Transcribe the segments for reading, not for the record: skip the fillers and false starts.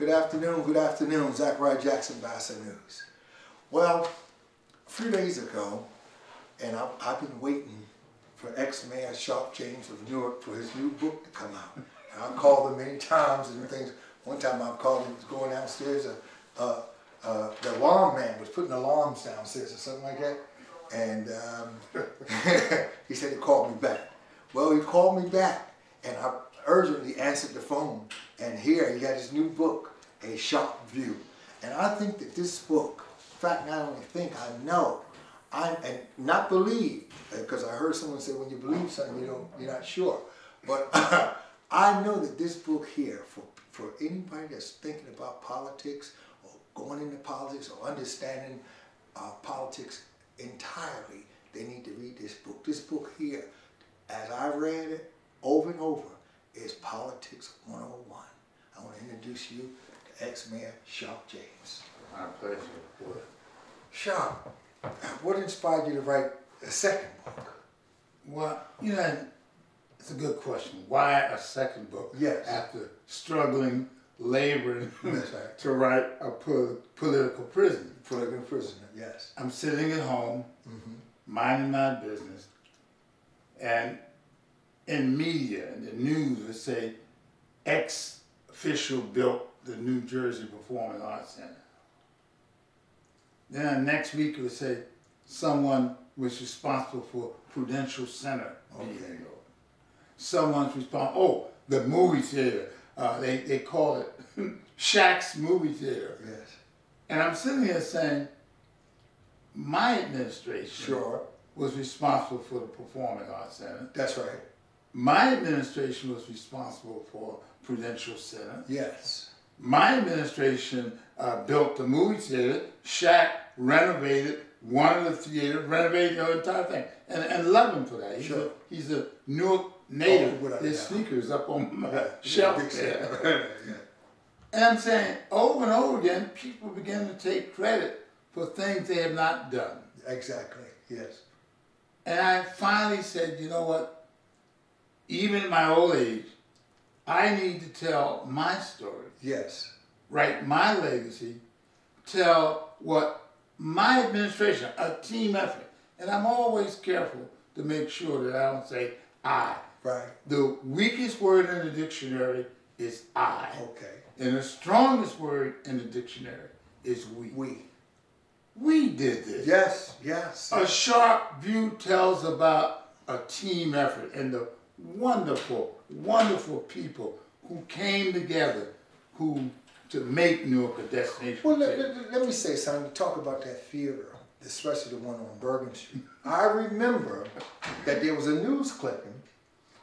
Good afternoon, Zachariah Jackson, Vassar News. Well, a few days ago, and I've been waiting for ex-mayor Sharpe James of Newark for his new book to come out. And I called him many times and things. One time I called him, he was going downstairs, the alarm man was putting alarms downstairs or something like that. And he said he called me back. Well, he called me back, and I urgently answered the phone. And here he had his new book, A Sharpe View. And I think that this book, in fact, not only think, I know, and not believe, because I heard someone say when you believe something, you're not sure. But I know that this book here, for anybody that's thinking about politics or going into politics or understanding politics entirely, they need to read this book. This book here, as I read it over and over, is Politics 101. I want to introduce you to ex-mayor Sharpe James. My pleasure. Sharpe, what inspired you to write a second book? Well, it's a good question. Why a second book? Yes. After struggling, laboring That's right. to write a political prisoner. Political prisoner, yes. I'm sitting at home, minding my business, and in media, in the news, would say, ex-official built the New Jersey Performing Arts Center. Then next week it would say, someone was responsible for Prudential Center being built. Someone's responsible, the movie theater, they call it Shaq's Movie Theater. Yes. And I'm sitting here saying, my administration was responsible for the Performing Arts Center. That's right. My administration was responsible for Prudential Center. Yes. My administration built the movie theater. Shaq renovated one of the theaters, renovated the entire thing, and love him for that. He's a Newark native. His sneakers up on my shelf there. And I'm saying, over and over again, people begin to take credit for things they have not done. Exactly, yes. And I finally said, you know what? Even in my old age, I need to tell my story. Yes. Write my legacy, tell what my administration, a team effort. And I'm always careful to make sure that I don't say I. Right. The weakest word in the dictionary is I. Okay. And the strongest word in the dictionary is we. We did this. Yes, yes. A Sharpe View tells about a team effort and the wonderful, wonderful people who came together to make Newark a destination. Well, let me say something. Talk about that theater, especially the one on Bergen Street. I remember that there was a news clipping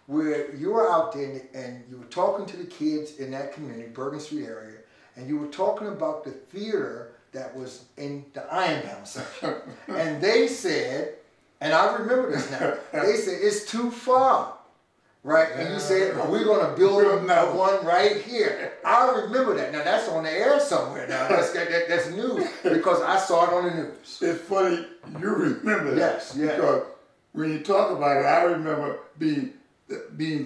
where you were out there and you were talking to the kids in that community, Bergen Street area, and you were talking about the theater that was in the Ironbound section. And they said, and I remember this now, they said, it's too far. Right, and you said, we're going to build one right here. I remember that. Now, that's on the air somewhere now. That's news, because I saw it on the news. It's funny you remember that. Yes, yes. Because when you talk about it, I remember being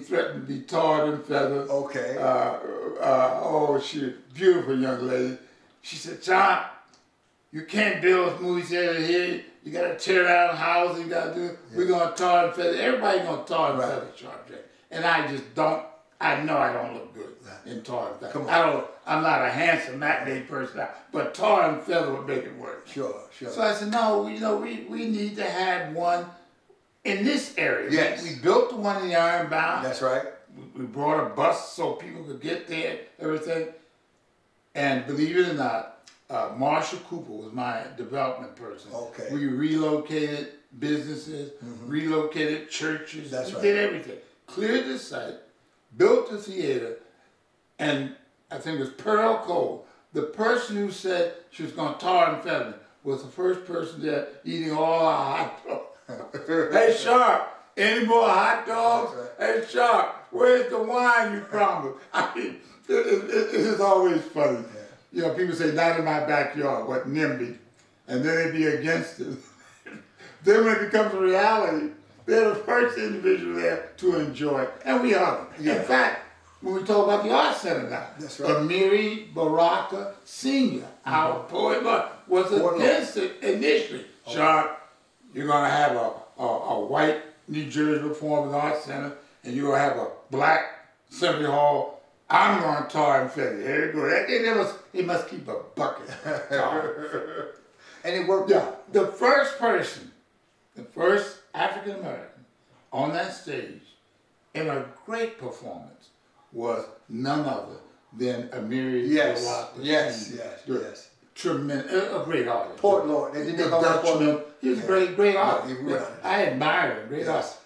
threatened to be tarred and feathered. Okay. Oh, she's a beautiful young lady. She said, John, you can't build a movie theater here. You got to tear down houses. You got to do. We're going to tar and feather. Everybody's going to tar and feather Sharpe James. And I just don't. I know I don't look good in tar and feather. I'm not a handsome matinee person, but tar and feather would make it work. Sure. So I said, no, we need to have one in this area. Yes. We built the one in the Ironbound. That's right. We brought a bus so people could get there, everything. And believe it or not, Marshall Cooper was my development person. Okay. We relocated businesses, relocated churches. That's right. Did everything. Cleared the site, built the theater, and I think it was Pearl Cole, the person who said she was going to tar and feather, was the first person there eating all our hot dogs. Hey, Sharpe, any more hot dogs? Right. Hey, Sharpe, where's the wine you promised? I mean, it is always funny. Yeah. People say, not in my backyard, what NIMBY, and then they be against it. Then when it becomes a reality, they're the first individual there to enjoy it, and we are. In fact, when we talk about the Art Center now. That's right. Amiri Baraka Sr., our poet laureate, was against it initially. Sharp, you're going to have a white New Jersey Performing Arts Center, and you're going to have a black Assembly Hall. I'm going to tar and feather. Here you go. He must keep a bucket. And it worked out. The first person, the first African American on that stage in a great performance was none other than Amiri Baraka. Yes. Tremendous, a great artist. Port Lord. They did call him Port Lord. He was a great artist. Yeah, I admire him, great artist.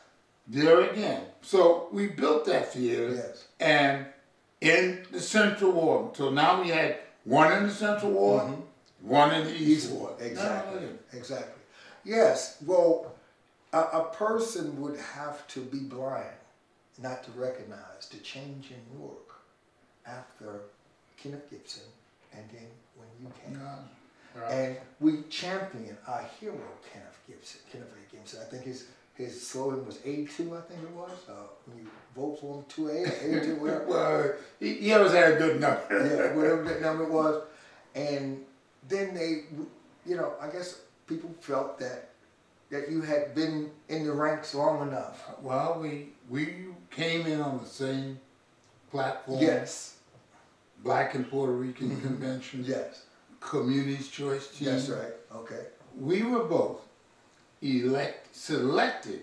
There again. So we built that theater, and in the Central Ward. So now we had one in the Central Ward, one in the East Ward. Exactly. Yes. Well, a person would have to be blind not to recognize the change in Newark after Kenneth Gibson, and then when you came. And we champion our hero, Kenneth A. Gibson. I think his slogan was A2, I think it was. When you vote for him, 2A or A2, whatever. Well, he always had a good number. Yeah, whatever that number was. And then they, I guess people felt that you had been in the ranks long enough. Well, we came in on the same platform. Yes. Black and Puerto Rican Convention. Yes. Community's Choice Team. That's right. Okay. We were both selected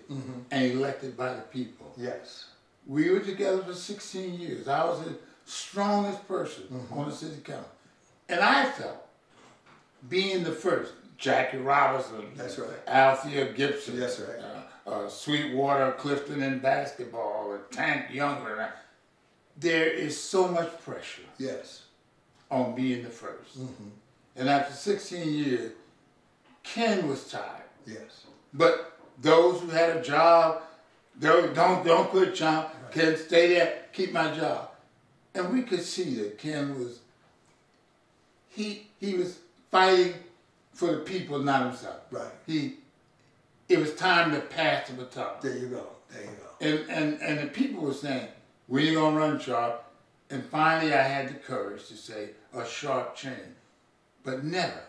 and elected by the people. Yes. We were together for 16 years. I was the strongest person on the city council. And I felt, being the first, Jackie Robinson, that's right. Althea Gibson, that's right. Sweetwater Clifton in basketball, or Tank Younger, there is so much pressure on being the first. And after 16 years, Ken was tired. Yes. But those who had a job, don't quit, John. Ken, stay there, keep my job. And we could see that Ken was, he was fighting for the people, not himself. Right. It was time to pass the baton. There you go. There you go. And the people were saying, when you gonna run, Sharp? And finally I had the courage to say, a sharp change. But never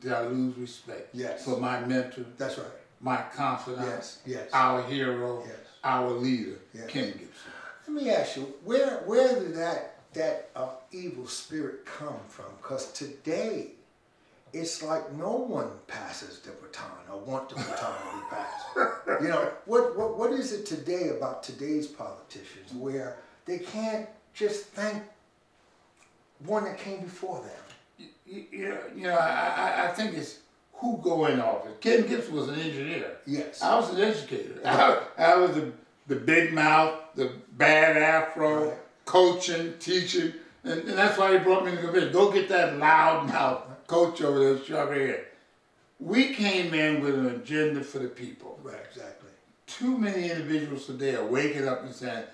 did I lose respect for my mentor. That's right. My confidant. Yes. Our hero. Our leader, Ken Gibson. Let me ask you, where did that evil spirit come from? Because today, it's like no one passes the baton or want the baton to be passed. What is it today about today's politicians where they can't just thank one that came before them? I think it's who go in office. Ken Gibson was an engineer. Yes. I was an educator. I was the big mouth, the bad afro, coaching, teaching, and that's why he brought me in the convention. Go get that loud mouth coach over there, shove here. We came in with an agenda for the people. Right, exactly. Too many individuals today are waking up and saying,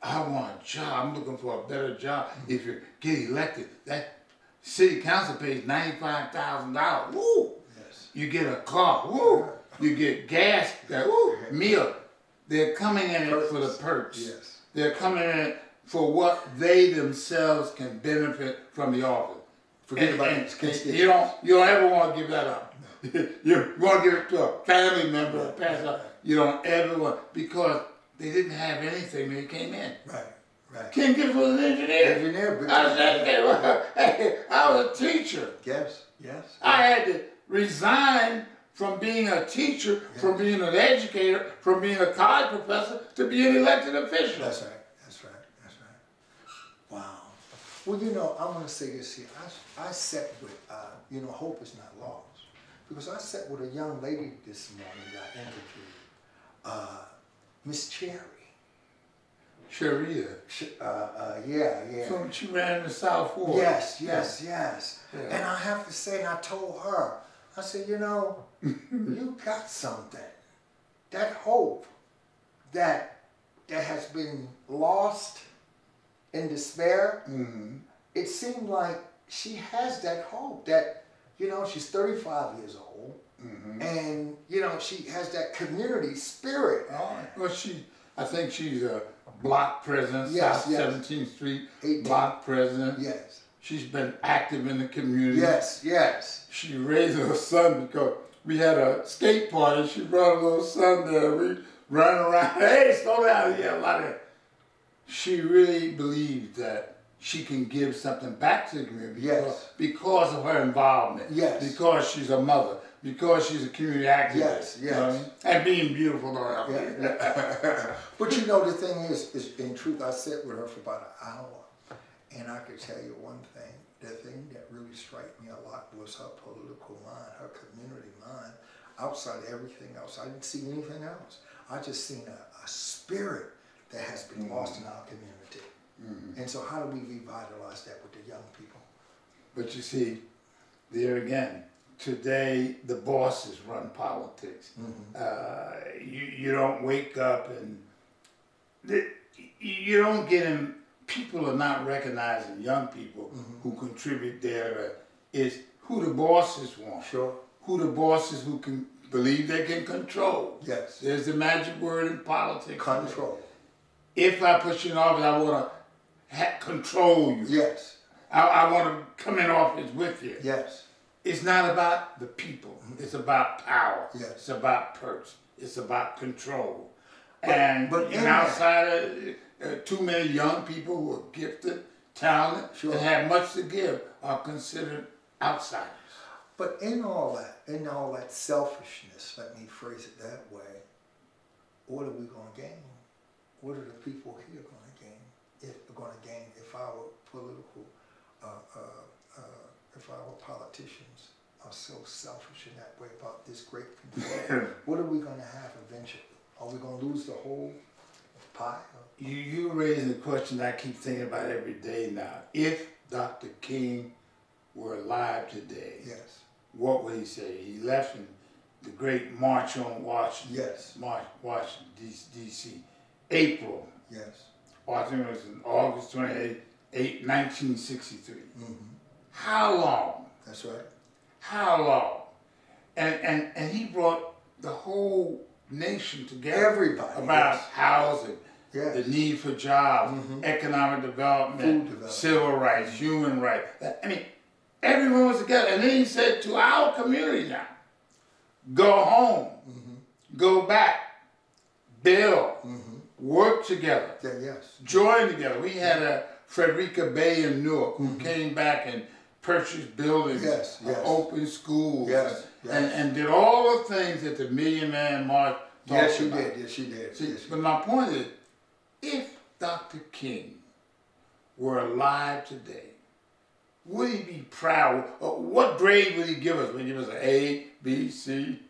I want a job, I'm looking for a better job. If you get elected, that city council pays $95,000. Woo! Yes. You get a car. Woo! You get gas. Woo! Meal. They're coming in it for the perks. Yes. They're coming in for what they themselves can benefit from the office. Forget about it. You don't ever want to give that up. You want to give it to a family member or pass it up. You don't ever want, because they didn't have anything when they came in. Right. Ken Gibson was an engineer. I was an educator. I was a teacher. Yes. I had to resign from being a teacher, from being an educator, from being a college professor, to being an elected official. That's right. Wow. Well, I'm going to say this here. I sat with, hope is not lost. Because I sat with a young lady this morning that I interviewed, Miss Cherry. Sharia. Yeah. So she ran in the South Ward. Yes. Yeah. And I have to say, and I told her, I said, you got something. That hope that has been lost in despair, it seemed like she has that hope that, she's 35 years old, and, she has that community spirit. Well, I think she's a block president, Yes, South yes. 17th Street 18. block president. Yes. She's been active in the community. Yes, yes. She raised her son because we had a skate party. She brought her little son there. We ran around. Hey, slow down. Yeah, a lot of. She really believed that she can give something back to the community because of her involvement. Yes. Because she's a mother. Because she's a community activist. Yes, yes. You know what I mean? And being beautiful. Yeah. But you know, the thing is, in truth, I sat with her for about an hour, and I could tell you one thing. The thing that really struck me a lot was her political mind, her community mind. Outside of everything else, I didn't see anything else. I just seen a spirit that has been lost in our community. And so how do we revitalize that with the young people? But you see, there again, today the bosses run politics. You don't wake up and you don't get in. People are not recognizing young people who contribute there. Is who the bosses want. Sure. Who the bosses who can believe they can control. Yes. There's the magic word in politics. Control. If I put you in office, I want to control you. Yes. I want to come in office with you. Yes. It's not about the people. It's about power. Yes. It's about perks. It's about control. But And outside of too many young people who are gifted, talented, Sure. and have much to give are considered outsiders. But in all that selfishness, let me phrase it that way, what are we going to gain? What are the people here going to gain? If our political, if our politicians are so selfish in that way about this great control, what are we going to have eventually? Are we going to lose the whole pie? You raise a question I keep thinking about every day now. If Dr. King were alive today, Yes. what would he say? He left in the great March on Washington. Yes. Washington, D.C. April. Yes. Washington was in August 28, 1963. How long? That's right. How long? And he brought the whole nation together. Everybody. About Yes. housing, Yes. the need for jobs, economic development, Food development. civil rights, human rights. I mean, everyone was together. And then he said to our community now, go home, go back, build, work together, Yes. join together. We had a Frederica Bay in Newark who came back and purchased buildings, Yes, yes. opened schools, Yes, yes. And did all the things that the Million Man March talked Yes, she about. did. Yes, she did. See, Yes, she but did. my point is, if Dr. King were alive today, would he be proud? What grade would he give us? Would he give us an A, B, C?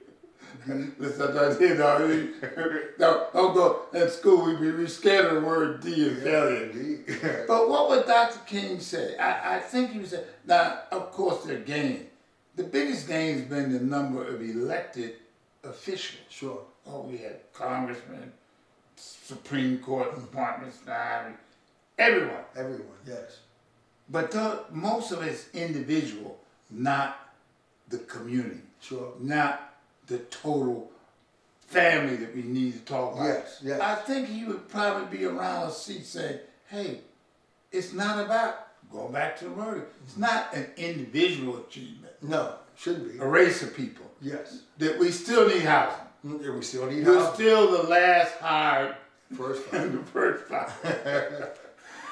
Don't go in school. We scared of the word D and failure. Indeed. But what would Dr. King say? I think he would say, now, of course, they're gain. The biggest gain has been the number of elected officials. Sure. Oh, we had congressmen, Supreme Court appointments, everyone. Everyone. Yes. But most of it's individual, not the community, Sure. not the total family that we need to talk about. Yes, yes. I think he would probably be around a seat saying, hey, it's not about, going back to the murder, it's not an individual achievement, No, shouldn't be. a race of people, Yes. that we still need housing. Yeah, we still need We're help. still the last hired First and five. the first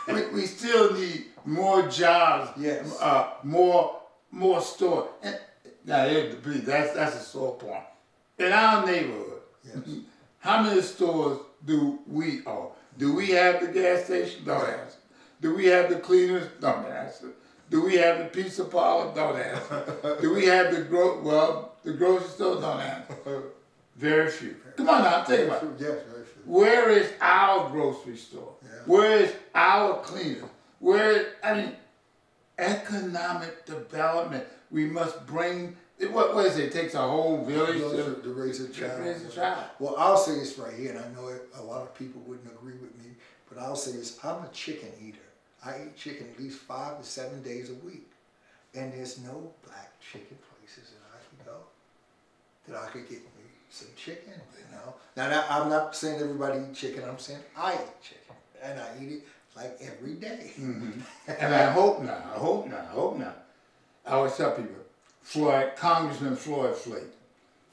five. we still need more jobs, Yes. more stores. And now, that's a sore point. In our neighborhood, Yes. how many stores do we own? Do we have the gas station? Don't answer. Do we have the cleaners? Don't answer. Do we have the pizza parlor? Don't answer. Do we have the grocery store? Don't answer. Very few. Come on now, think about it. Yes, very true. Where is our grocery store? Yeah. Where is our cleaner? Economic development. We must bring, what is it? It takes a whole village To raise a child. raise a child. Well, I'll say this right here, and I know a lot of people wouldn't agree with me, but I'll say this: I'm a chicken eater. I eat chicken at least 5 to 7 days a week, and there's no black chicken places that I can go that I could get me some chicken, you know. Now, I'm not saying everybody eat chicken. I'm saying I eat chicken, and I eat it like every day. Mm-hmm. And I hope not. I always tell people, Congressman Floyd Flake.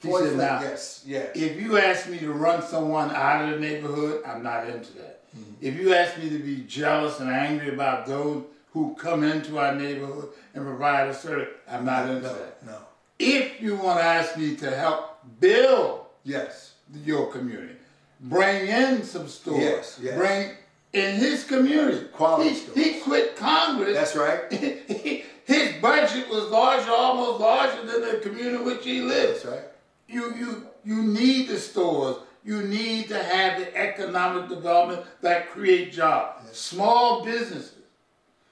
He Floyd said, Flake, now, yes. if you ask me to run someone out of the neighborhood, I'm not into that. Mm-hmm. If you ask me to be jealous and angry about those who come into our neighborhood and provide a service, I'm not into that. No. If you want to ask me to help build your community, bring in some stores, bring in his community. Quality stores. He quit Congress. That's right. His budget was larger, almost larger than the community in which he lives. That's right. You need the stores. You need to have the economic development that create jobs. Yes. Small businesses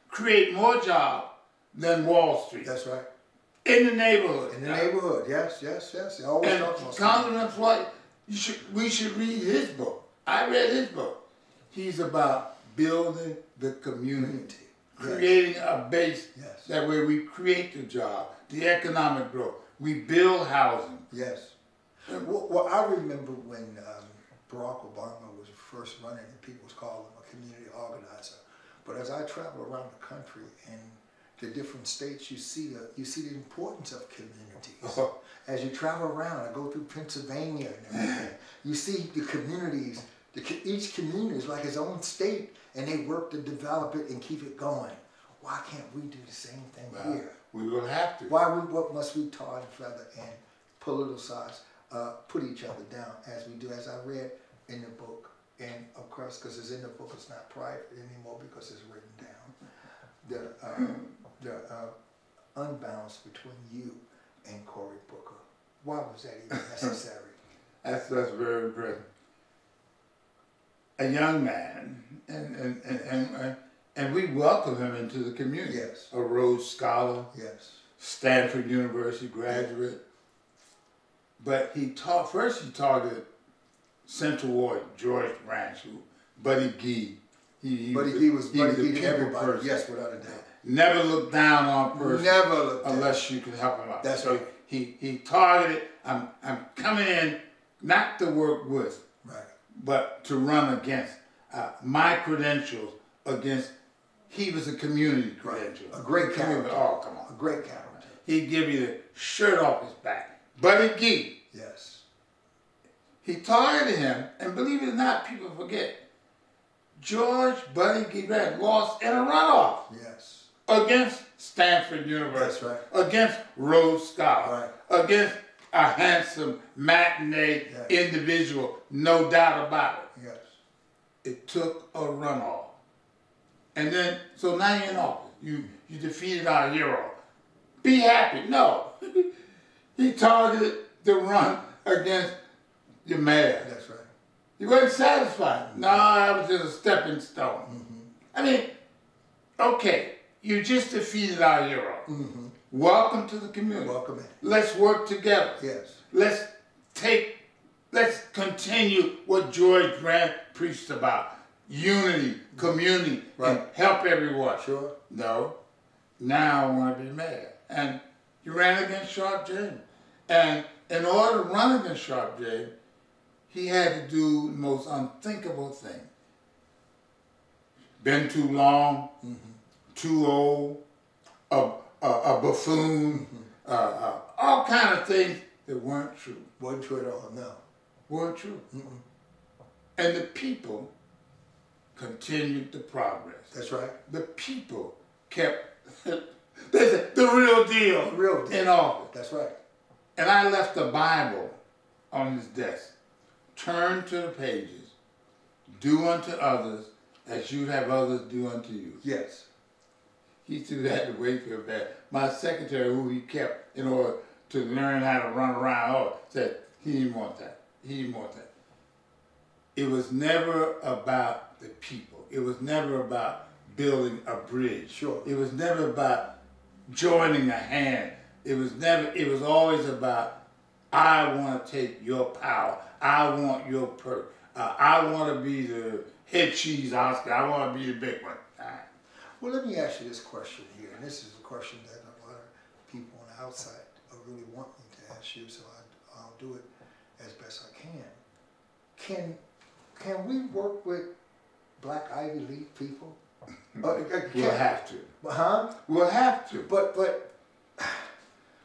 create more jobs than Wall Street. That's right. In the neighborhood. In the neighborhood, yes. They always and talk about Congressman Floyd, we should read his book. I read his book. He's about building the community. Creating a base that way we create the job, the economic growth. We build housing. Yes. Well, I remember when Barack Obama was first running and people was calling him a community organizer. But as I travel around the country and the different states, you see the importance of communities. As you travel around, I go through Pennsylvania and everything, you see the communities. Each community is like its own state, and they work to develop it and keep it going. Why can't we do the same thing here? We will have to. What must we tar and feather and politicize, put each other down as we do? As I read in the book, and of course, because it's in the book, it's not private anymore because it's written down. The unbalance between you and Cory Booker. Why was that even necessary? That's very impressive. A young man, and we welcome him into the community. Yes. A Rhodes Scholar. Yes. Stanford University graduate. But he targeted Central Ward, George Branch, Buddy Gee. Buddy Gee was everybody. Person. Yes, without a doubt. Never looked down on a person. Never looked down. Unless you could help him out. That's right. He targeted, I'm coming in not to work with, but to run against my credentials against, he was a community credential. A great character. Oh, come on. A great character. He'd give you the shirt off his back. Buddy Gee. Yes. He targeted him, and believe it or not, people forget, George Buddy Gee lost in a runoff. Yes. Against Stanford University. That's right. Against Rhodes Scholar. Right. Against a handsome, matinee individual, no doubt about it. Yes. It took a runoff. And then, so now you're in office. You defeated our hero. Be happy. No. He targeted the run against your mayor. That's right. He wasn't satisfied. No, that was just a stepping stone. Mm-hmm. I mean, okay, you just defeated our hero. Mm-hmm. Welcome to the community. Welcome in. Let's work together. Yes. Let's continue what George Grant preached about. Unity, community, and help everyone. Sure. No. Now I want to be mayor. And you ran against Sharp James. And in order to run against Sharp James, he had to do the most unthinkable thing. Been too long, too old, a buffoon, all kind of things that weren't true. Wasn't true at all, no. Weren't true. And the people continued the progress. That's right. The people kept the real deal, in office. That's right. And I left the Bible on his desk. Turn to the pages. Do unto others as you'd have others do unto you. Yes. He threw that to Wakefield Bad. My secretary, who he kept in order to learn how to run around, said he didn't want that. He didn't want that. It was never about the people. It was never about building a bridge. Sure. It was never about joining a hand. It was always about, I want to take your power. I want your perk. I want to be the head cheese Oscar. I want to be the big one. Well, let me ask you this question here, and this is a question that a lot of people on the outside really want me to ask you, so I'll do it. as best I can. Can we work with Black Ivy League people? We'll have to. Huh? We'll have to. But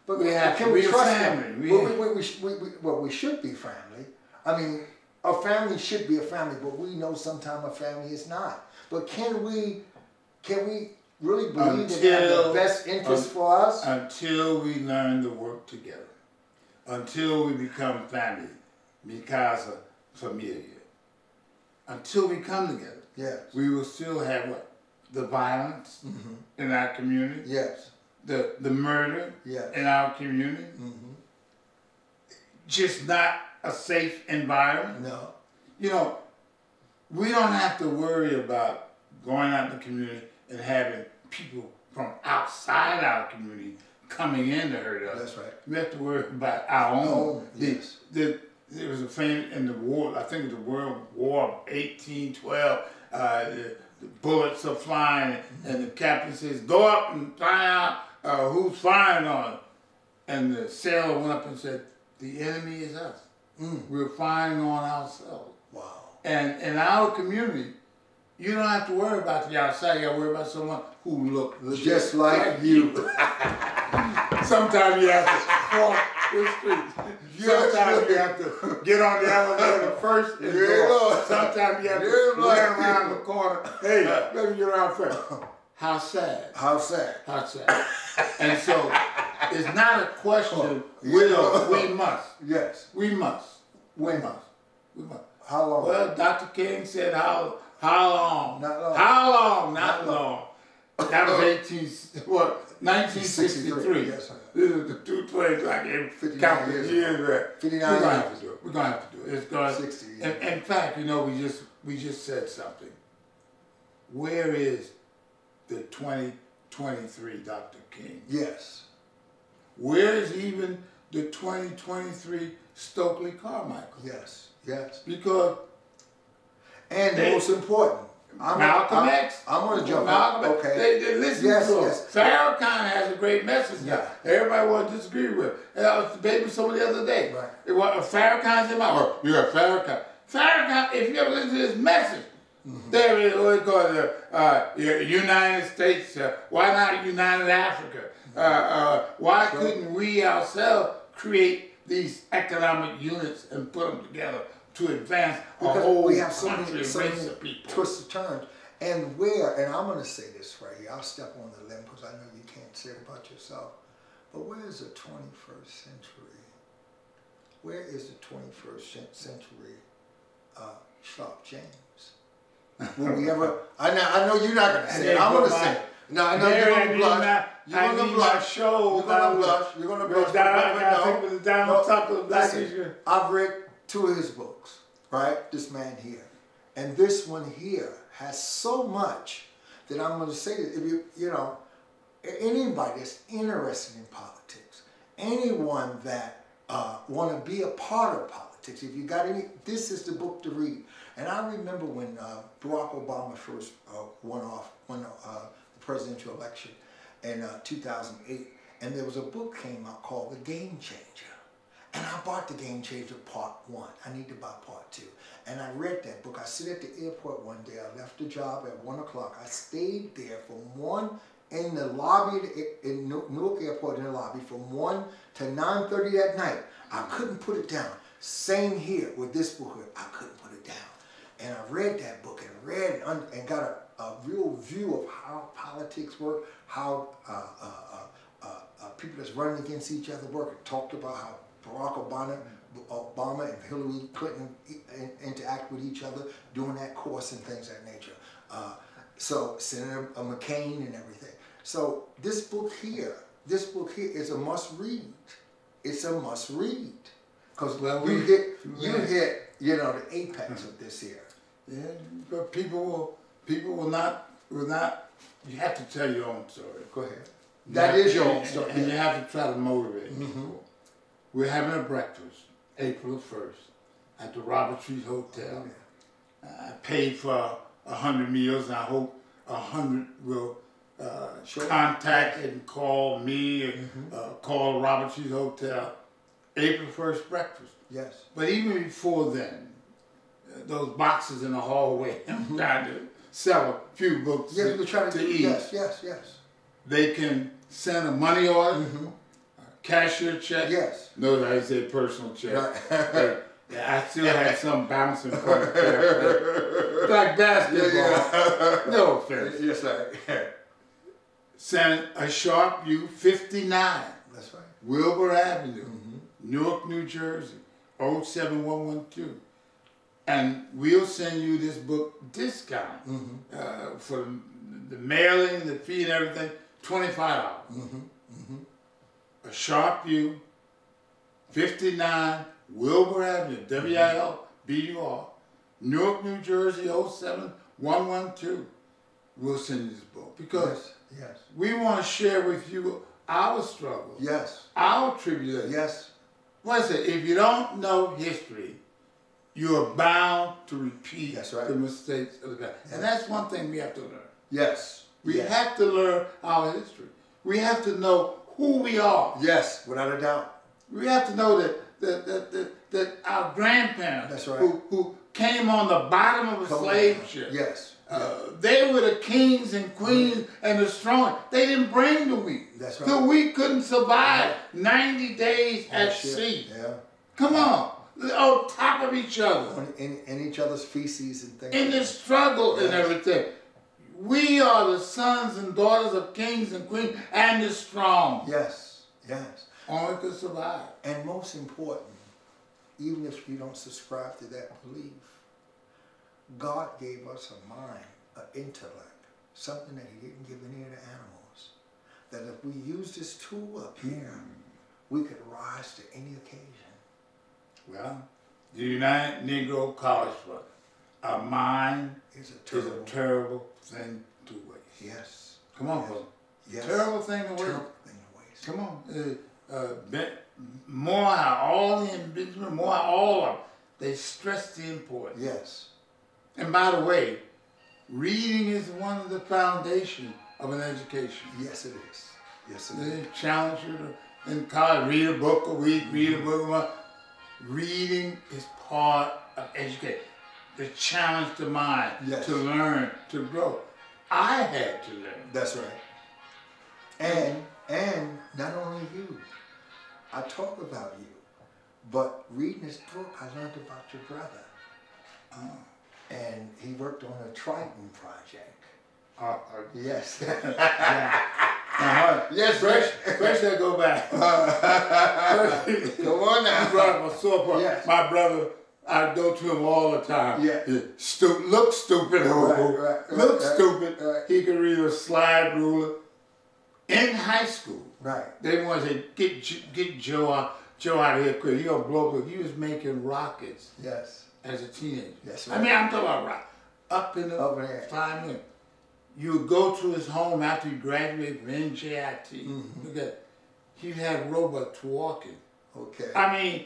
we have can to we be a trust family. them? We should be family. I mean, a family should be a family, but we know sometimes a family is not. But can we really believe that they have the best interest for us? Until we learn to work together. Until we become family. Mi casa familia. Until we come together. Yes. We will still have what? The violence in our community. Yes. The murder in our community. Just not a safe environment. No. You know, we don't have to worry about going out in the community and having people from outside our community coming in to hurt us. That's right. We have to worry about our own. Yes. There was a famous in the war, I think it was the World War of 1812, the bullets are flying and the captain says, go up and find out who's firing on it. And the sailor went up and said, the enemy is us. We're firing on ourselves. Wow. And in our community, you don't have to worry about the outside. You got to worry about someone who looks just like you. Sometimes you have to cross the street. Sometimes you have to get on the elevator first and go. Sometimes you have to run around the corner. Hey, let me get around first. How sad. How sad. How sad. And so it's not a question we must. Yes. We must. When? We must. How long? Well, Dr. King said how long? Not long. How long? Not long. That was 1963. Yes, sir. This is the 220 clock. 59 years. 59 We're gonna years. have to do it. We're gonna have to do it. It's going. 60 years. In fact, you know, we just said something. Where is the 2023 Dr. King? Yes. Where is even the 2023 Stokely Carmichael? Yes. Yes. Because and most important, Malcolm X. I'm going to jump Malcolm up. X. Okay. They listen to him. Yes. Farrakhan has a great message. Yeah. Everybody want to disagree with. And I was debating someone the other day. Right. It was Farrakhan's in my or you got Farrakhan. Farrakhan, if you ever listen to his message, there is what they call the United States. Why not United Africa? Why couldn't we ourselves create these economic units and put them together to advance a whole we have so country many, and race of people? twists and turns. And I'm going to say this right here, I'll step on the limb because I know you can't say it about yourself, but where is the 21st century? Where is the 21st century Sharp James? Will we ever, I know you're not going to say it, I'm going to say it. No, I know you're going to blush. You're going to blush. You're going to blush. You're going to blush. Listen, I've read 2 of his books, right? This man here. And this one here has so much that I'm going to say that if you know, anybody that's interested in politics, anyone that want to be a part of politics, if you got any, this is the book to read. And I remember when Barack Obama first won the presidential election in 2008, and there was a book came out called The Game Changer. And I bought The Game Changer Part 1. I need to buy Part 2. And I read that book. I sit at the airport one day. I left the job at 1 o'clock. I stayed there from 1 in the lobby, in Newark Airport in the lobby, from 1 to 9:30 that night. I couldn't put it down. Same here with this book here. I couldn't put it down. And I read that book and got a real view of how politics work, how people that's running against each other work. It talked about how Barack Obama and Hillary Clinton interact with each other during that course and things of that nature. So Senator McCain and everything. So this book here is a must read. It's a must read because you hit you know the apex of this here. Yeah, but people will not. You have to tell your own story. Go ahead. That is your own story. And you have to try to motivate people. We're having a breakfast, April 1st, at the Robert Street Hotel. I paid for 100 meals, and I hope 100 will contact and call me and call Robert Street Hotel. April 1st breakfast. Yes. But even before then, those boxes in the hallway, I'm trying to sell a few books Yeah, you're trying to to eat. Yes, yes, yes. They can send a money order, cashier check. Yes. Notice I say personal check. Right. Yeah, I still have some bouncing from it. Like basketball. No offense. Yes, sir. Send a Sharpview 59, That's right. Wilbur Avenue, Newark, New Jersey, 07112. And we'll send you this book discount for the mailing, the fee and everything, $25. A Sharpview 59, Wilbur Avenue, WILBUR, Newark, New Jersey, 07112. We'll send you this book because Yes. we want to share with you our struggles, Yes. our tribulations. Yes. What is it? If you don't know history, you are bound to repeat That's right. the mistakes of the past. And that's one thing we have to learn. Yes. We have to learn our history. We have to know who we are. Yes, without a doubt. We have to know that our grandparents That's right. who came on the bottom of a slave ship, Yes. they were the kings and queens and the strong. They didn't bring the wheat. That's right. The wheat couldn't survive 90 days at Shit. sea. Yeah. Come on. On top of each other. In each other's feces and things. In the struggle and Yes. everything. We are the sons and daughters of kings and queens and the strong. Yes. Yes. Only could survive. And most important, even if we don't subscribe to that belief, God gave us a mind, an intellect, something that He didn't give any of the animals. That if we use this tool up here, we could rise to any occasion. Well, the United Negro College Fund, a mind It's is a terrible thing to waste. Yes. Come on, Yes. brother. Yes. Terrible thing to waste. Terrible thing to waste. Come on. More all the individuals, more all of them, they stress the importance. Yes. And by the way, reading is one of the foundations of an education. Yes, it is. Yes, it is. They challenge you to, in college, read a book a week, read a book a month. Reading is part of education. To challenge the mind, Yes. to learn, to grow. I had to learn. That's right. And not only you, I talk about you, but reading this book, I learned about your brother. And he worked on a Triton project. Yes. Yes, First I go back. Come on now. You brought up a sore point. Yes. My brother, I go to him all the time. Yeah. Look stupid, look right, stupid. right. He could read a slide ruler. In high school, Right. they wanted to get Joe out of here quick. He gonna blow up. He was making rockets Yes. as a teenager. Yes, I mean, I'm talking about rock. Up in the Up in the air. 5 minutes. You would go to his home after you graduated from NJIT. Look at, he had robots walking. Okay. I mean,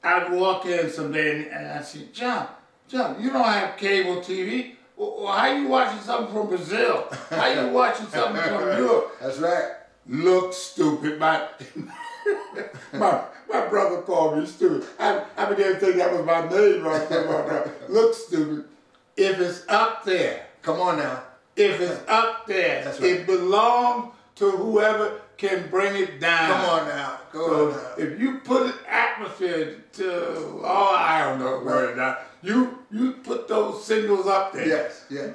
I'd walk in someday and I'd say, John, you don't have cable TV. Well, how you watching something from Brazil? How you watching something from Europe? That's right. Look stupid. My brother called me stupid. I began to think that was my name right there. Look stupid. If it's up there, Come on now. if it's up there, That's right. it belongs to whoever can bring it down. Come on now. Go So on now. if you put an atmosphere to, I don't know where now. You put those signals up there. Yes, yes.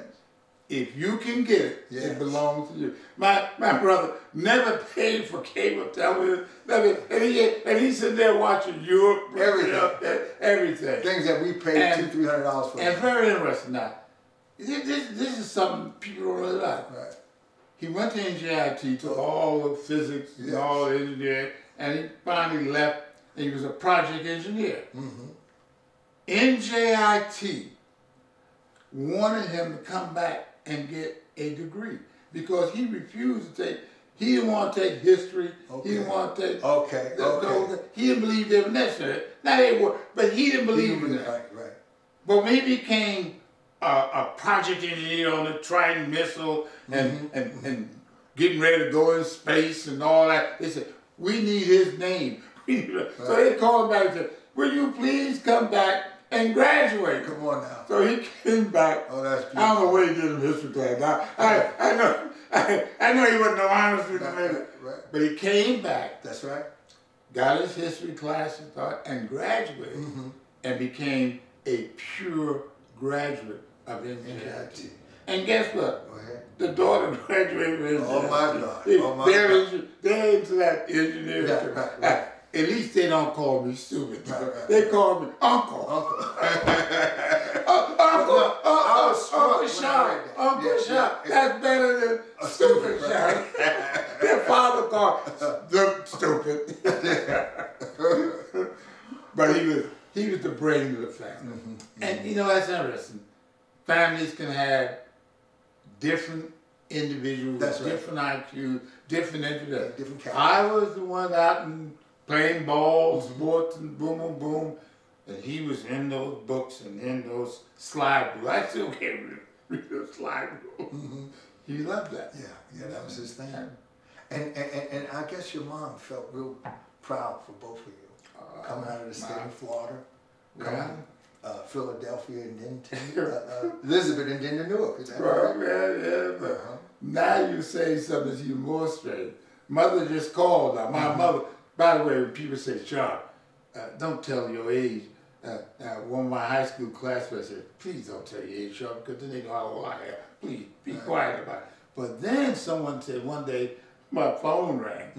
If you can get it, Yes. it belongs to you. My brother never paid for cable television. And he's sitting there watching Europe, Everything. everything. Things that we paid And- $200-300 for. And very interesting now. This is something people don't really like. Right. He went to NJIT, took all the physics and Yes. all the engineering, and he finally left, and he was a project engineer. NJIT wanted him to come back and get a degree because he refused to take, he didn't want to take history, he didn't want to take, Okay, okay. he didn't believe they were necessary. Now they were, but he didn't believe in that. Right. But when he became a project engineer on the Triton missile and getting ready to go in space and all that, they said, we need his name. So they called him back and said, will you please come back and graduate? Come on now. So he came back. Oh, that's beautiful. I don't know where he did in history class. I know he wasn't no honor student, Right. but he came back, That's right. got his history class and graduated, and became a pure graduate of MGIT. And guess what? Go ahead. The daughter graduated from MGIT. Oh my God. Oh my God. They're into that engineering. Right. At least they don't call me stupid. Right. They call me uncle. Uncle. Uncle Sean. Uncle Sean. That's better than stupid Sean. Their father called them stupid. But he was the brain of the family. And you know, that's interesting. Families can have different individuals, That's right. different IQ, different interests. Different characters. I was the one out and playing ball, sports, and boom, boom, boom. And he was in those books and in those slide rules. I still can't read those slide rules. He loved that. Yeah, that was his thing. And I guess your mom felt real proud for both of you. Coming out of the state of Florida, coming Philadelphia and then Elizabeth and then to Newark. Is that right? Yeah, but now you say something that's even more strange. Mother just called. Now, my mother, by the way, when people say, Sharp, don't tell your age. One of my high school classmates said, please don't tell your age, Sharp, because then they know how old I am. Please, be quiet about it. But then someone said one day, my phone rang.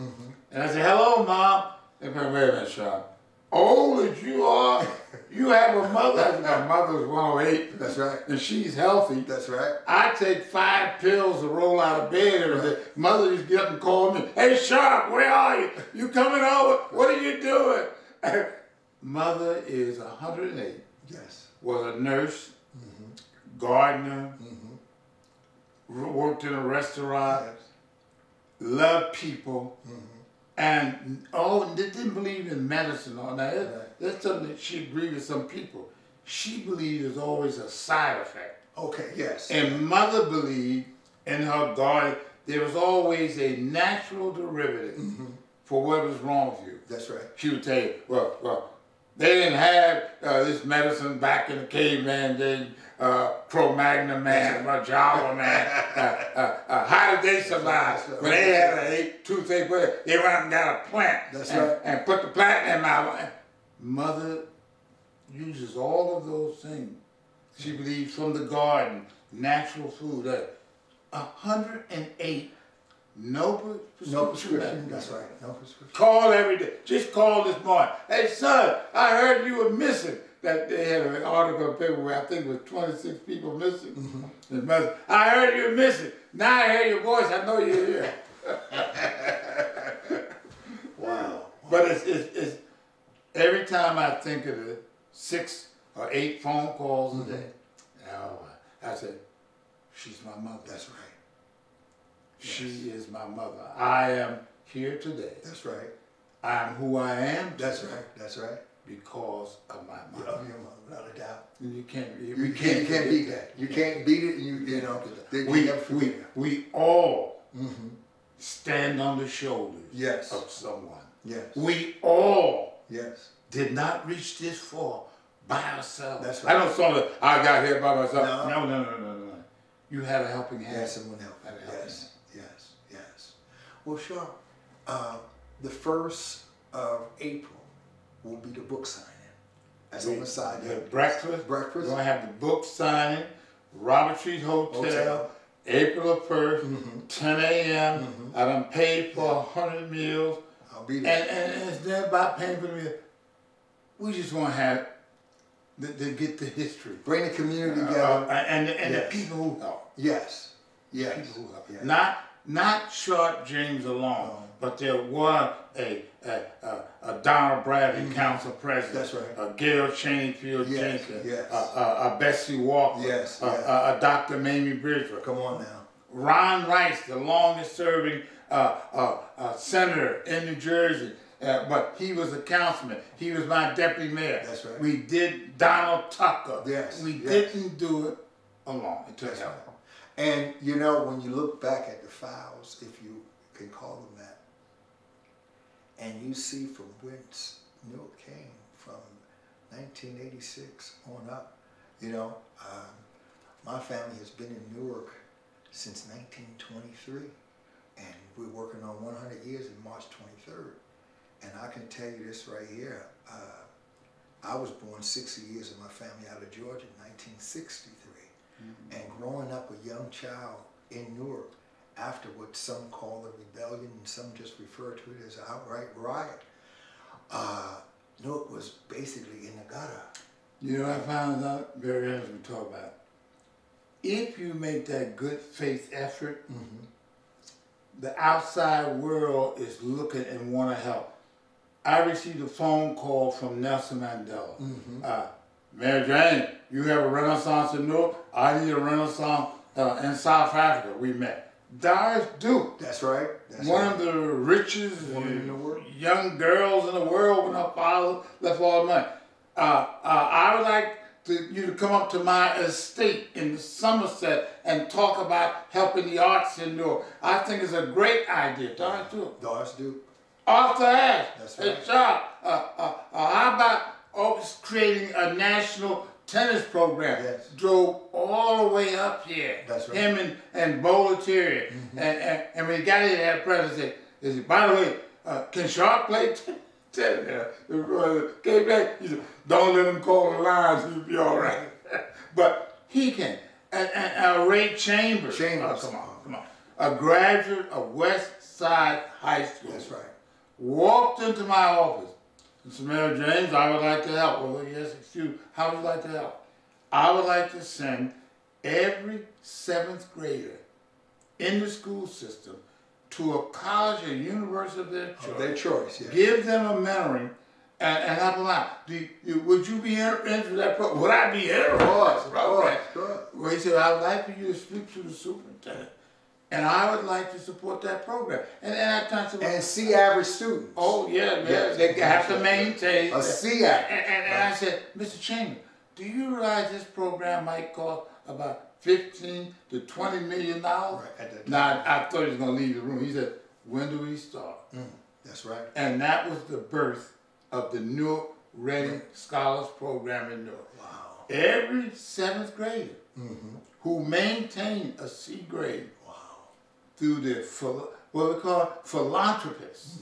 And I said, hello, Mom. And I said, wait a minute, Sharp. Old as you are, you have a mother. I said, my mother's 108. That's right. And she's healthy. That's right. I take 5 pills to roll out of bed every day. Mother used to get up and call me, hey, Sharp, where are you? You coming over? What are you doing? Mother is 108. Yes. Was a nurse, gardener, worked in a restaurant, Yes. loved people, and didn't believe in medicine. That's something that she agreed with some people. She believed there's always a side effect. Okay, yes. And Mother believed in her garden there was always a natural derivative for what was wrong with you. That's right. She would tell you, well, they didn't have this medicine back in the caveman days, Cro-Magnon man, Java man. How did they survive? When they had a toothache, they went out and got a plant and put the plant in their mouth. Mother uses all of those things. She believes from the garden, natural food. 108, no prescription. No prescription, that's right. No prescription. Call every day. Just call this morning. Hey, son, I heard you were missing. That they had an article in the paper where I think it was 26 people missing. I heard you were missing. Now I hear your voice. I know you're here. Wow. But it's every time I think of the 6 or 8 phone calls a day, I say, she's my mother. That's right. She is my mother. I am here today. That's right. I'm who I am today. That's right. That's right. because of my mother. Of your mother, without a doubt. And you can't beat that. You can't beat it. You know. We all stand on the shoulders of someone. Yes. We all did not reach this far by ourselves. That's right. I know some of I got here by myself. No. You had a helping hand. Yes, someone helped. Yes. Well, Sharp, the 1st of April will be the book signing. That's on the side there. Breakfast. We're going to have the book signing, Robert Street Hotel. April 1st, 10 a.m. I done paid for 100 meals. I'll be there. And it's not about paying for the meal. We just want to have to get the history. Bring the community together. And the people who help. Yes. People who help. Yes. Not Sharp James alone, but there was a Donald Bradley, council president. That's right. A Gail Chainfield Jenkins. A Bessie Walker. A Dr. Mamie Bridgeworth. Come on now. Ron Rice, the longest serving senator in New Jersey. But he was a councilman. He was my deputy mayor. That's right. We did Donald Tucker. We didn't do it alone. It took help. Right. And you know, when you look back at the files, if you can call them that, and you see from whence Newark came, from 1986 on up. You know, my family has been in Newark since 1923, and we're working on 100 years in March 23rd. And I can tell you this right here. I was born 60 years of my family out of Georgia in 1963. Mm-hmm. And growing up a young child in Newark, after what some call a rebellion and some just refer to it as an outright riot, Newark was basically in the gutter. You know, I found out very as we talk about, if you make that good faith effort, mm-hmm. the outside world is looking and want to help. I received a phone call from Nelson Mandela. Mm-hmm. Mary Jane, you have a renaissance in Newark? I need a renaissance in South Africa. We met. Doris Duke. That's right. That's one right. of the richest woman in the world. Young girls in the world when her father left all the money. I would like you to come up to my estate in Somerset and talk about helping the arts in Newark. I think it's a great idea. Doris Duke. Doris Duke. Arthur Ashe. That's right. How about creating a national tennis program? Yes. Drove all the way up here. That's right. Him and Bollettieri. Mm-hmm. And when he got here, that president said, by the way, can Sharp play tennis? Came back, he said, don't let him call the lines, he'll be all right. But he can. And Ray Chambers. Come on. A graduate of West Side High School. That's right. Walked into my office. Mr. Mayor James, I would like to help. Well, yes, excuse me. How would you like to help? I would like to send every 7th grader in the school system to a college or university of their choice. Of their choice, yes. Give them a mentoring and help them out. Would you be interested in that program? Would I be interested? Of course. Well, he said, I would like for you to speak to the superintendent. And I would like to support that program. And see average students. Oh, yeah. They have to maintain. A C average. And I said, Mr. Chamber, do you realize this program might cost about 15 to 20 million dollars? Right, now, I thought he was going to leave the room. He said, when do we start? That's right. And that was the birth of the Newark Reading Scholars Program in Newark. Wow. Every 7th grader who maintained a C grade through the, what we call philanthropists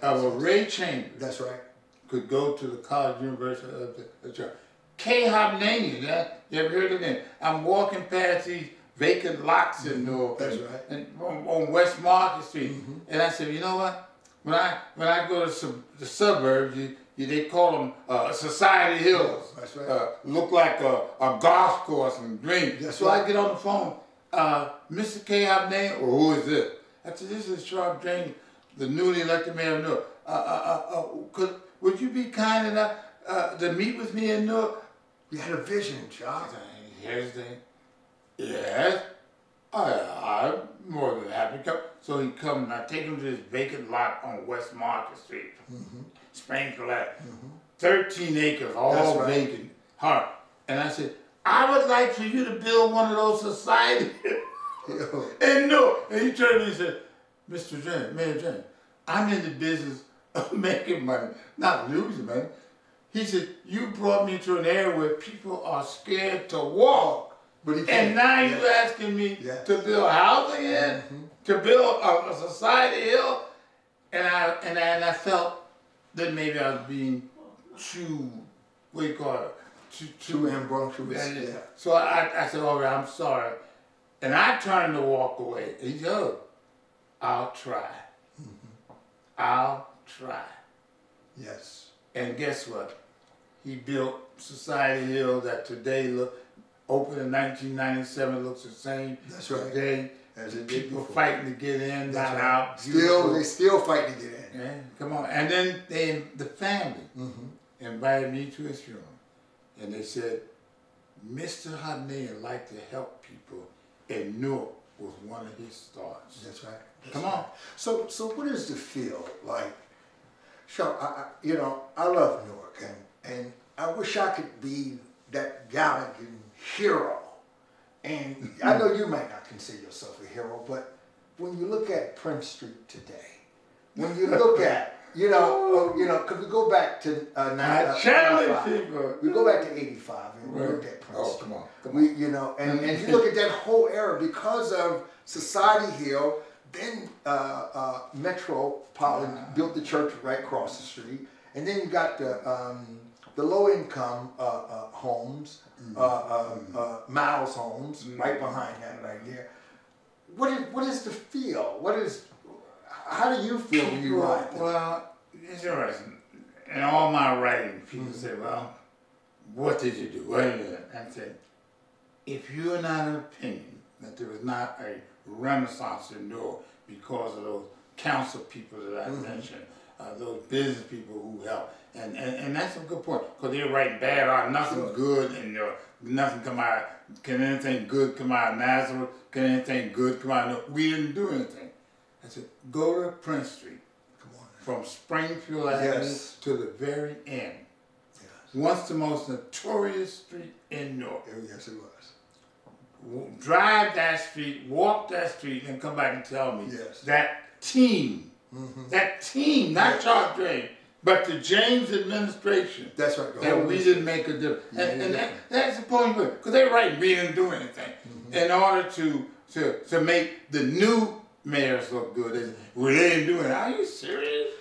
of a Ray Chambers. That's right. Could go to the college university of the church. Kay Hobnanian, you ever heard of them? I'm walking past these vacant lots in Newark. That's right. And on West Market Street. And I said, you know what? When I go to the suburbs, they call them Society Hills. That's right. Look like a golf course and green. That's so right. I get on the phone. Mr. K. Hobnanian, or who is this? I said, this is Sharp James, the newly elected mayor of Newark. Would you be kind enough to meet with me in Newark? You had a vision, Sharp. Here's the thing. Yes. I'm more than happy to come. So he come and I take him to this vacant lot on West Market Street. Spain Collect. 13 acres, all vacant. Hard. And I said, I would like for you to build one of those societies in Newark. And he turned to me and said, Mr. James, Mayor James, I'm in the business of making money, not losing money. He said, you brought me to an area where people are scared to walk. And now you're asking me to build housing in, to build a society hill. And I felt that maybe I was being too, what do you call it? Too ambitious. Yeah. So I said, all right, I'm sorry. And I turned to walk away. And he said, oh, I'll try. I'll try. Yes. And guess what? He built Society Hill that today opened in 1997, looks the same. That's right. Today, as it people did before. fighting to get in, not out. They still fighting to get in. Yeah, come on. And then the family invited me to his funeral. And they said, Mr. Hobnanian liked to help people, and Newark was one of his thoughts. That's right. Come on. So what is the feel like? Sure, I love Newark, and I wish I could be that gallant hero. And I know you might not consider yourself a hero, but when you look at Prince Street today, when you look at because we go back to I challenge 85. people. We go back to 85 and we look at Princeton. Oh, come on. We, and if you look at that whole era, because of Society Hill, then Metropolitan built the church right across the street, and then you got the low-income homes, Miles Homes, right behind that, right there. What is the feel? How do you feel when you write? Well, it's interesting. In all my writing, people say, well, what did you do? What did you do? I said, if you're not of opinion that there was not a renaissance in Newark because of those council people that I mentioned, those business people who helped, and that's a good point, because they're writing bad art, nothing's good, and nothing come out. Can anything good come out of Nazareth? Can anything good come out of Newark? We didn't do anything. I said, go to Prince Street, from Springfield Avenue to the very end. Yes. Once the most notorious street in Newark. Yes, it was. Drive that street, walk that street, and come back and tell me that team, not Charles James, but the James administration. That's right. That we didn't make a difference. That's the point, because they're right, we didn't do anything. In order to make the new mayors look good. We didn't do it. Are you serious?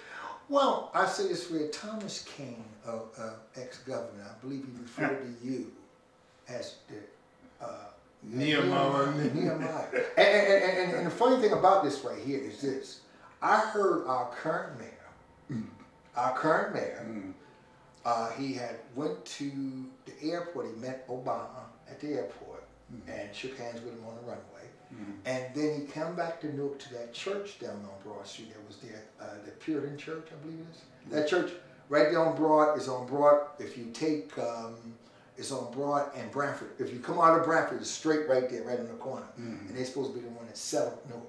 Well, I say this for Thomas Kane, ex-governor. I believe he referred to you as the Nehemiah. And the funny thing about this right here is this. I heard our current mayor, he had went to the airport. He met Obama at the airport and shook hands with him on the runway. And then he came back to Newark to that church down on Broad Street that was there, the Puritan Church, I believe it is. That church right there on Broad is on Broad. If you take, it's on Broad and Branford. If you come out of Branford, it's straight right there, right in the corner. And they're supposed to be the one that settled Newark.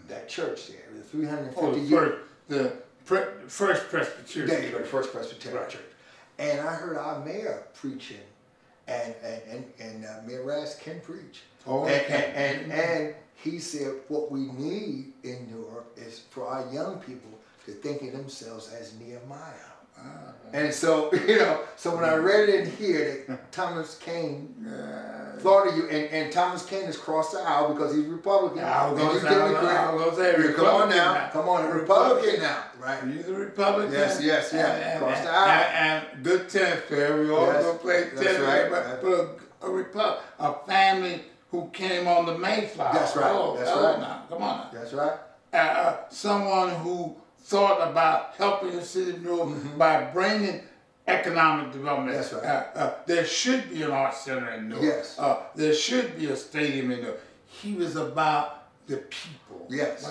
That church there, the 350 years. The First Presbyterian. There you go, the First Presbyterian Church. And I heard our mayor preaching, and Mayor Raz can preach. And he said what we need in Newark is for our young people to think of themselves as Nehemiah. And so, so when I read it in here that Thomas Kane thought of you, and Thomas Kane has crossed the aisle because he's Republican. I was going to say Republican. Come on now, come on, a Republican now, right? He's a Republican. Yes. Cross the aisle. And good tennis player. We all go play tennis. That's right. But a Republican, a family who came on the Mayflower. That's right. That's right. Now, come on now. That's right. Someone who thought about helping the city of Newark by bringing economic development. That's right. There should be an art center in Newark. Yes. There should be a stadium in Newark. He was about the people. Yes.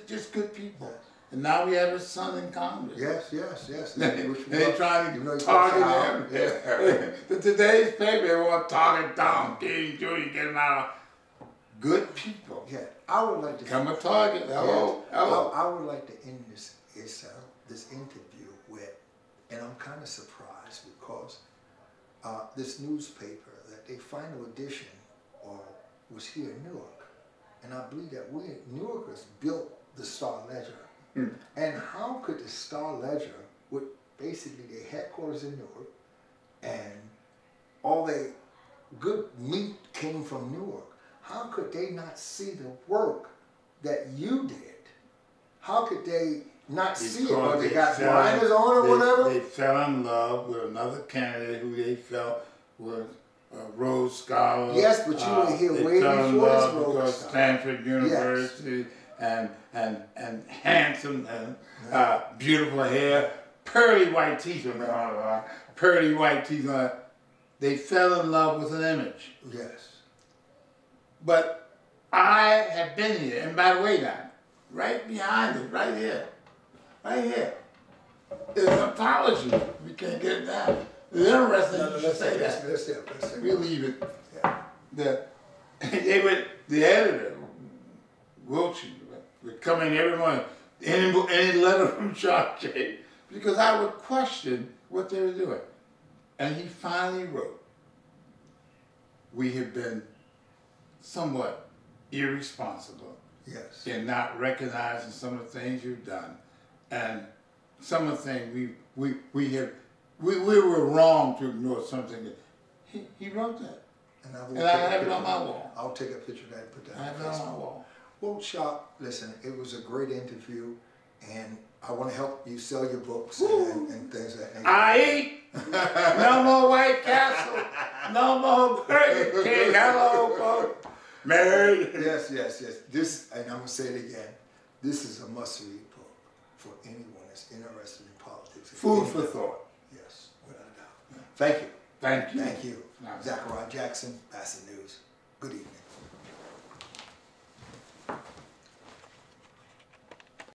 Just good people. Yes. And now we have his son in Congress. Yes. They're trying to target him. Today's paper, they want to target Tom King Jr., get him out. Good people. Yeah, I would like to come a target. Hello. I would like to end this interview with, and I'm kind of surprised because this newspaper, that their final edition was here in Newark, and I believe that we Newarkers built the Star Ledger. And how could the Star Ledger, with basically their headquarters in Newark, and all their good meat came from Newark, how could they not see the work that you did? How could they not see it? Or they got blinders on or whatever? They fell in love with another candidate who they felt was a Rhodes Scholar. Yes, but you were here way before this Rhodes Scholar. Stanford University. And handsome and beautiful hair, pearly white teeth pearly white teeth. They fell in love with an image. Yes. But I have been here, and by the way now, right behind it, right here, is an apology. We can't get it down. It's interesting you say that. Let's say. We'll leave it. Yeah. The editor, Wiltshire, would come in every morning, any letter from Charles J. because I would question what they were doing. And he finally wrote, "We have been somewhat irresponsible Yes. in not recognizing some of the things you've done, and some of the things we were wrong to ignore something that he wrote that. And I have it on my wall. I'll take a picture of that and put that I have it on my wall. Well, Shop, listen, it was a great interview, and I want to help you sell your books and things of that nature. I eat. No more White Castle. No more Burger King. Hello, folks. Mary. Yes. This, and I'm going to say it again, this is a must-read book for anyone that's interested in politics. Food for thought. Yes, without a doubt. Thank you. Thank you. Thank you. Nice. Zachariah Jackson, Bassett News. Good evening.